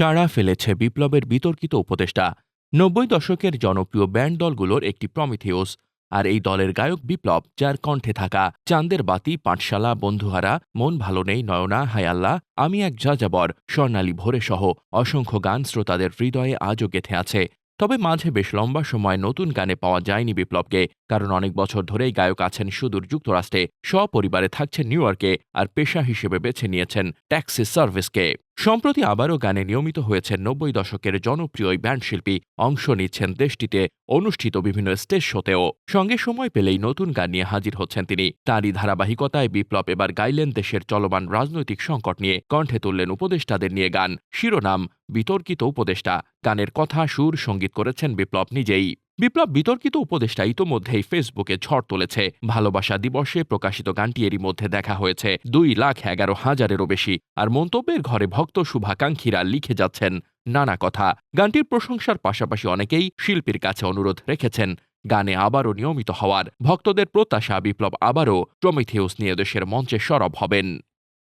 সাড়া ফেলেছে বিপ্লবের বিতর্কিত উপদেষ্টা। ৯০ দশকের জনপ্রিয় ব্যান্ড দলগুলোর একটি প্রমিথিউস। আর এই দলের গায়ক বিপ্লব, যার কণ্ঠে থাকা চাঁদের বাতি, পাঠশালা, বন্ধুহারা, মন ভালো নেই, নয়না, হায়াল্লা, আমি এক যাযাবর, স্বর্ণালী ভোরে সহ অসংখ্য গান শ্রোতাদের হৃদয়ে আজও গেঁথে আছে। তবে মাঝে বেশ লম্বা সময় নতুন গানে পাওয়া যায়নি বিপ্লবকে, কারণ অনেক বছর ধরেই গায়ক আছেন সুদূর যুক্তরাষ্ট্রে, সপরিবারে থাকছেন নিউ ইয়র্কে, আর পেশা হিসেবে বেছে নিয়েছেন ট্যাক্সি সার্ভিসকে। সম্প্রতি আবারও গানে নিয়মিত হয়েছেন ৯০ দশকের জনপ্রিয় এই ব্যান্ড শিল্পী, অংশ নিচ্ছেন দেশটিতে অনুষ্ঠিত বিভিন্ন স্টেজ শোতেও। সঙ্গে সময় পেলেই নতুন গান নিয়ে হাজির হচ্ছেন তিনি। তারই ধারাবাহিকতায় বিপ্লব এবার গাইলেন দেশের চলমান রাজনৈতিক সংকট নিয়ে, কণ্ঠে তুললেন উপদেষ্টাদের নিয়ে গান। শিরোনাম বিতর্কিত উপদেষ্টা। গানের কথা, সুর, সঙ্গীত করেছেন বিপ্লব নিজেই। বিপ্লব বিতর্কিত উপদেষ্টা ইতোমধ্যেই ফেসবুকে ঝড় তুলেছে। ভালোবাসা দিবসে প্রকাশিত গানটি এরই মধ্যে দেখা হয়েছে ২,১১,০০০-এরও বেশি। আর মন্তব্যের ঘরে ভক্ত শুভাকাঙ্ক্ষীরা লিখে যাচ্ছেন নানা কথা। গানটির প্রশংসার পাশাপাশি অনেকেই শিল্পীর কাছে অনুরোধ রেখেছেন গানে আবারও নিয়মিত হওয়ার। ভক্তদের প্রত্যাশা, বিপ্লব আবারও প্রমিথিউস নিয়ে দেশের মঞ্চে সরব হবেন।